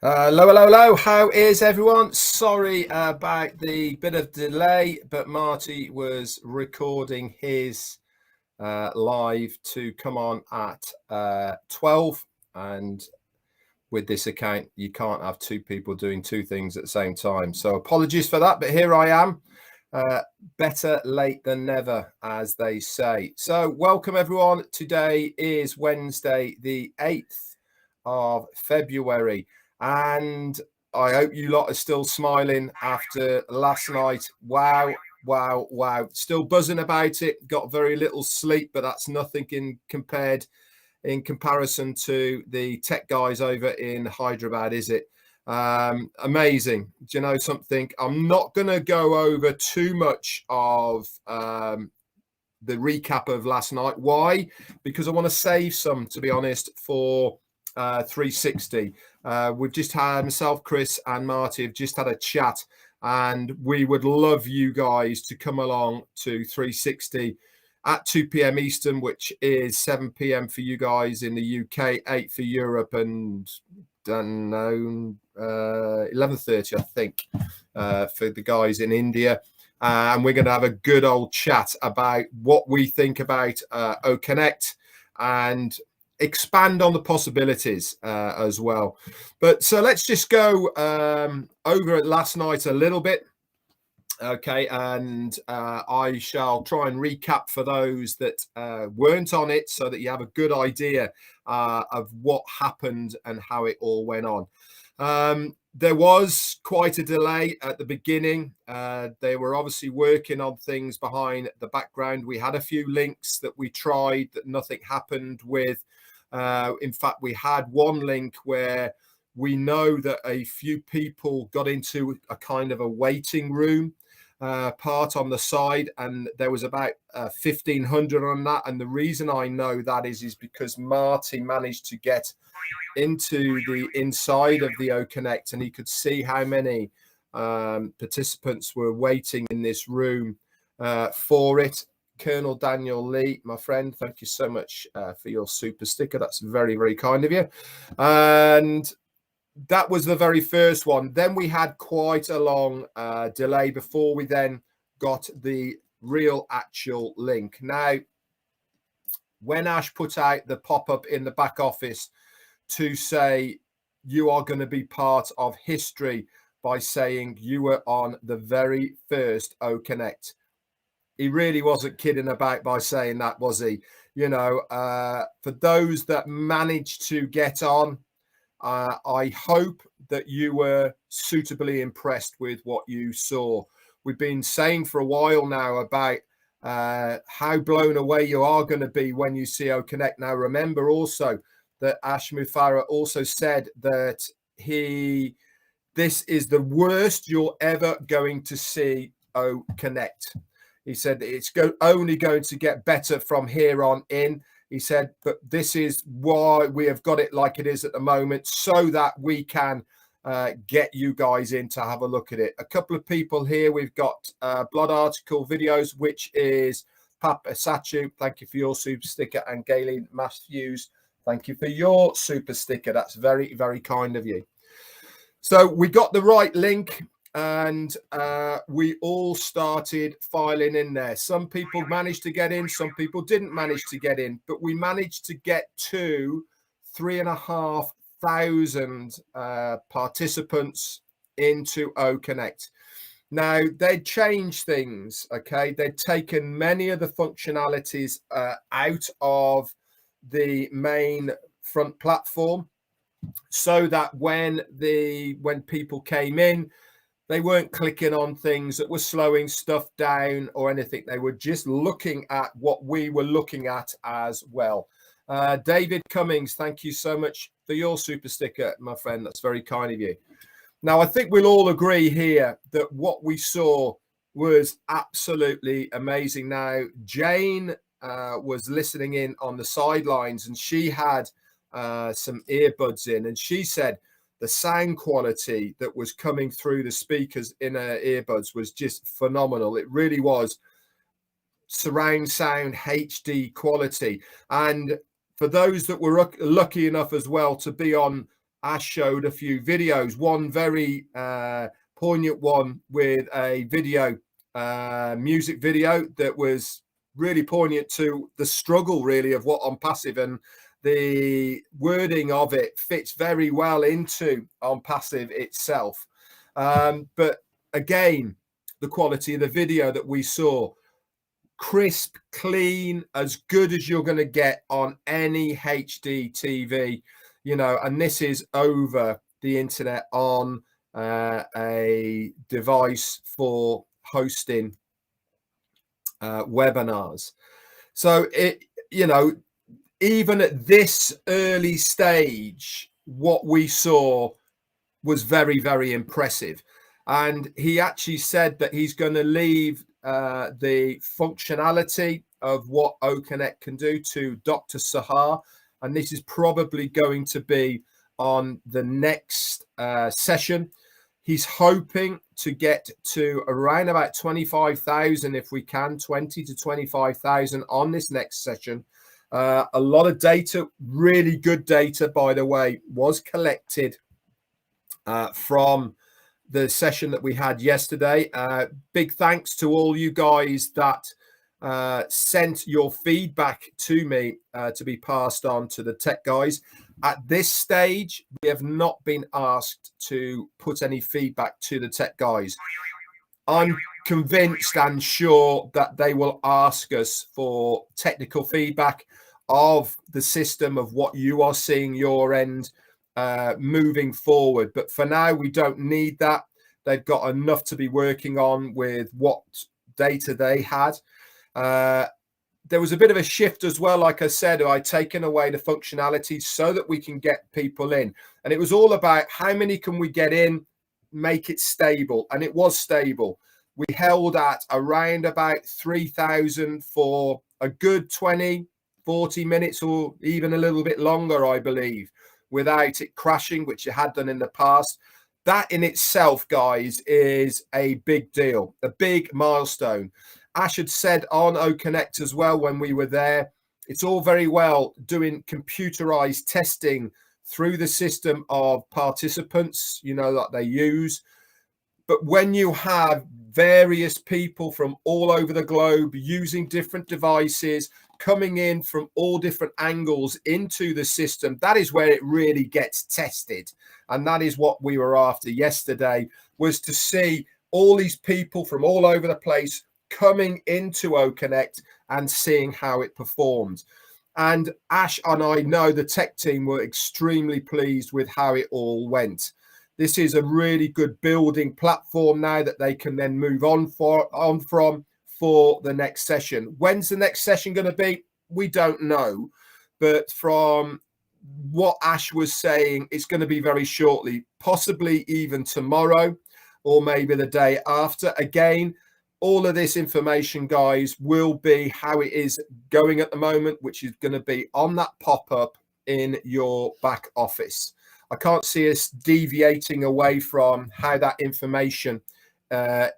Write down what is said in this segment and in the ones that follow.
Hello, hello, hello. How is everyone? Sorry about the bit of delay, but Marty was recording his live to come on at 12. And with this account, you can't have two people doing two things at the same time. So apologies for that, but here I am. Better late than never, as they say. So welcome, everyone. Today is Wednesday, the 8th of February. And I hope you lot are still smiling after last night. Wow, wow, wow. Still buzzing about it. Got very little sleep, but that's nothing in comparison to the tech guys over in Hyderabad, is it? Amazing. Do you know something? I'm not going to go over too much of the recap of last night. Why? Because I want to save some, to be honest, for 360. We've just had myself, Chris, and Marty have just had a chat, and we would love you guys to come along to 360 at 2 p.m. Eastern, which is 7 p.m. for you guys in the UK, 8 for Europe, and don't know, 11:30, I think, for the guys in India. And we're going to have a good old chat about what we think about OConnect and expand on the possibilities as well. But so let's just go over it last night a little bit. Okay, and I shall try and recap for those that weren't on it so that you have a good idea of what happened and how it all went on. There was quite a delay at the beginning. They were obviously working on things behind the background. We had a few links that we tried that nothing happened with. In fact, we had one link where we know that a few people got into a kind of a waiting room part on the side, and there was about 1,500 on that. And the reason I know that is because Marty managed to get into the inside of the OConnect, and he could see how many participants were waiting in this room for it. Colonel Daniel Lee, my friend, thank you so much for your super sticker. That's very, very kind of you. And that was the very first one. Then we had quite a long delay before we then got the real actual link. Now, when Ash put out the pop-up in the back office to say you are going to be part of history by saying you were on the very first OConnect, he really wasn't kidding about by saying that, was he? You know, for those that managed to get on, I hope that you were suitably impressed with what you saw. We've been saying for a while now about how blown away you are going to be when you see OConnect. Now, remember also that Ash Mufareh also said that this is the worst you're ever going to see OConnect. He said that it's only going to get better from here on in. He said, but this is why we have got it like it is at the moment, so that we can get you guys in to have a look at it. A couple of people here. We've got Blood Article Videos, which is Papa Sachu. Thank you for your super sticker. And Galen Matthews, thank you for your super sticker. That's very, very kind of you. So we got the right link, and we all started filing in there. Some people managed to get in, some people didn't manage to get in, but we managed to get to 3,500 participants into OConnect. Now, they'd changed things, okay? They'd taken many of the functionalities out of the main front platform, so that when people came in, they weren't clicking on things that were slowing stuff down or anything. They were just looking at what we were looking at as well. David Cummings, thank you so much for your super sticker, my friend. That's very kind of you. Now, I think we'll all agree here that what we saw was absolutely amazing. Now, Jane was listening in on the sidelines, and she had some earbuds in, and she said the sound quality that was coming through the speakers in her earbuds was just phenomenal. It really was surround sound HD quality. And for those that were lucky enough as well to be on Ash showed a few videos, one very poignant one with a video, music video that was really poignant to the struggle really of what Onpassive, and the wording of it fits very well into Onpassive itself. But again, the quality of the video that we saw, crisp, clean, as good as you're going to get on any HD TV, you know, and this is over the internet on a device for hosting webinars. So it, you know, even at this early stage, what we saw was very, very impressive. And he actually said that he's going to leave the functionality of what OConnect can do to Dr. Sahar. And this is probably going to be on the next session. He's hoping to get to around about 25,000 if we can, 20 to 25,000 on this next session. A lot of data, really good data, by the way, was collected from the session that we had yesterday. Big thanks to all you guys that sent your feedback to me to be passed on to the tech guys. At this stage, we have not been asked to put any feedback to the tech guys. I'm convinced and sure that they will ask us for technical feedback of the system, of what you are seeing your end moving forward. But for now, we don't need that. They've got enough to be working on with what data they had. There was a bit of a shift as well. Like I said, I'd taken away the functionality so that we can get people in. And it was all about how many can we get in, make it stable. And it was stable. We held at around about 3,000 for a good 20, 40 minutes, or even a little bit longer, I believe, without it crashing, which it had done in the past. That in itself, guys, is a big deal, a big milestone. Ash had said on OConnect as well when we were there, it's all very well doing computerized testing through the system of participants, you know, that they use. But when you have various people from all over the globe using different devices, coming in from all different angles into the system, that is where it really gets tested. And that is what we were after yesterday, was to see all these people from all over the place coming into OConnect and seeing how it performed. And Ash and I know the tech team were extremely pleased with how it all went. This is a really good building platform now that they can then move on from for the next session. When's the next session going to be? We don't know. But from what Ash was saying, it's going to be very shortly, possibly even tomorrow or maybe the day after. Again, all of this information, guys, will be how it is going at the moment, which is going to be on that pop-up in your back office. I can't see us deviating away from how that information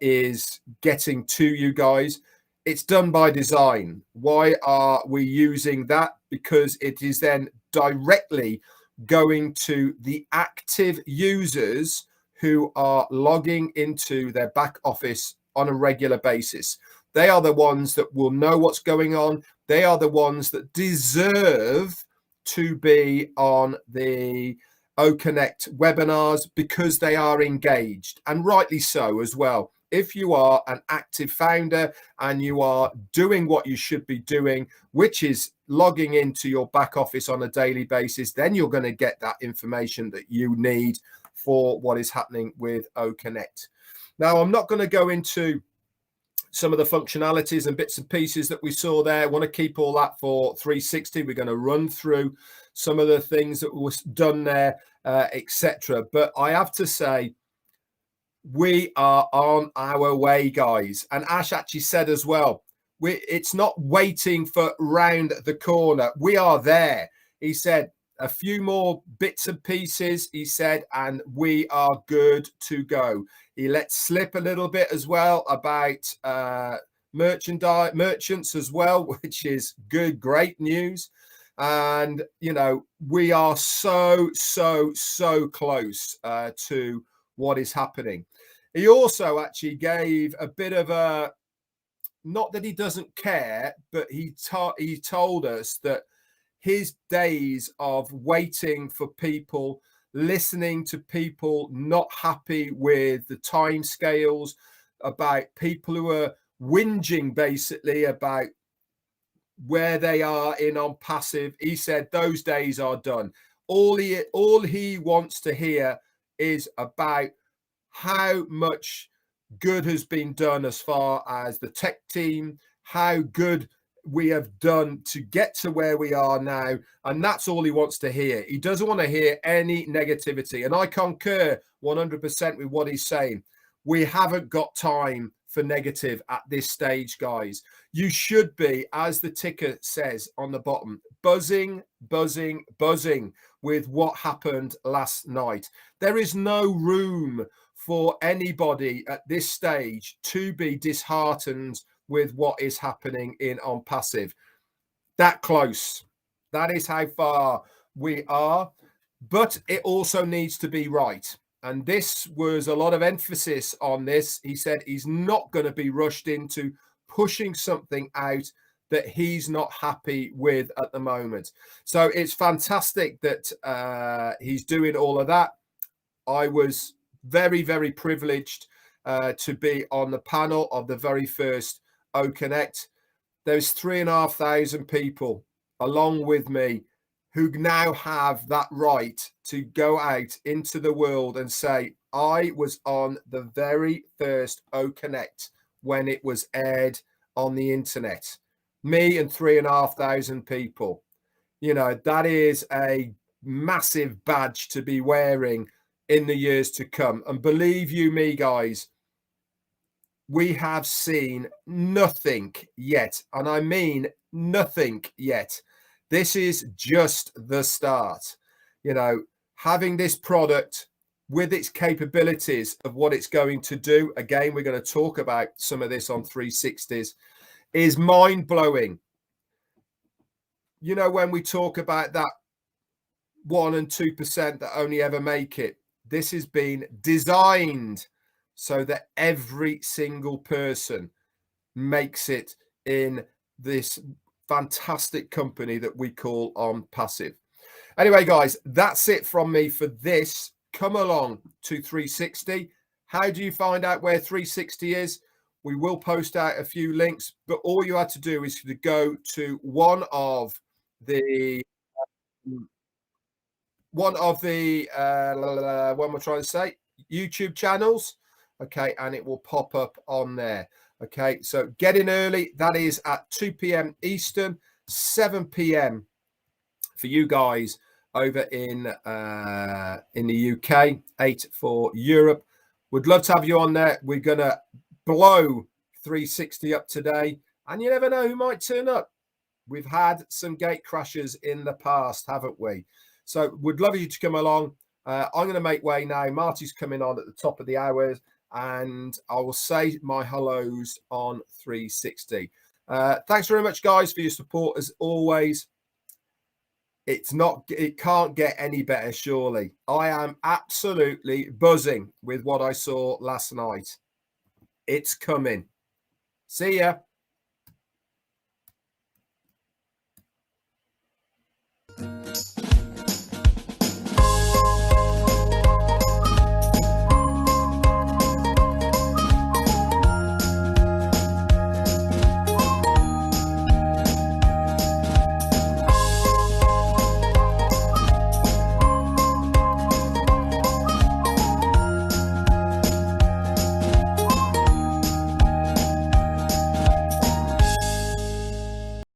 is getting to you guys. It's done by design. Why are we using that? Because it is then directly going to the active users who are logging into their back office on a regular basis. They are the ones that will know what's going on. They are the ones that deserve to be on the OConnect webinars because they are engaged, and rightly so as well. If you are an active founder and you are doing what you should be doing, which is logging into your back office on a daily basis, then you're going to get that information that you need for what is happening with OConnect. Now, I'm not going to go into some of the functionalities and bits and pieces that we saw there. I want to keep all that for 360. We're going to run through some of the things that was done there, etc. But I have to say, we are on our way, guys. And Ash actually said as well, it's not waiting for round the corner. We are there. He said, a few more bits and pieces, he said, and we are good to go. He let slip a little bit as well about merchants as well, which is good, great news. And, you know, we are so close to what is happening. He also actually gave a bit of a, not that he doesn't care, but he told us that his days of waiting for people, listening to people not happy with the time scales, about people who are whinging basically about where they are in Onpassive. He said those days are done. All he wants to hear is about how much good has been done as far as the tech team, how good we have done to get to where we are now. And that's all he wants to hear. He doesn't want to hear any negativity. And I concur 100% with what he's saying. We haven't got time for negative at this stage, guys. You should be, as the ticker says on the bottom, buzzing with what happened last night. There is no room for anybody at this stage to be disheartened with what is happening in Onpassive. That close. That is how far we are. But it also needs to be right. And this was a lot of emphasis on this. He said he's not going to be rushed into pushing something out that he's not happy with at the moment. So it's fantastic that he's doing all of that. I was very privileged to be on the panel of the very first O Connect. There's 3,500 people along with me who now have that right to go out into the world and say, I was on the very first O Connect when it was aired on the internet. Me and 3,500 people. You know, that is a massive badge to be wearing in the years to come. And believe you me, guys, we have seen nothing yet. And I mean nothing yet. This is just the start. You know, having this product with its capabilities of what it's going to do, again, we're going to talk about some of this on 360s, is mind-blowing. You know, when we talk about that 1% and 2% that only ever make it, this has been designed so that every single person makes it in this fantastic company that we call Onpassive. Anyway, guys, that's it from me for this. Come along to 360. How do you find out where 360 is? We will post out a few links, but all you had to do is to go to one of the what am I trying to say? YouTube channels. Okay, and it will pop up on there. Okay, so get in early. That is at 2 p.m. Eastern, 7 p.m. for you guys over in the UK, 8 for Europe. Would love to have you on there. We're gonna blow 360 up today, and you never know who might turn up. We've had some gate crashers in the past, haven't we? So would love you to come along. I'm going to make way now. Marty's coming on at the top of the hour, and I will say my hellos on 360. Thanks very much, guys, for your support as always. It can't get any better, surely. I am absolutely buzzing with what I saw last night. It's coming. See ya.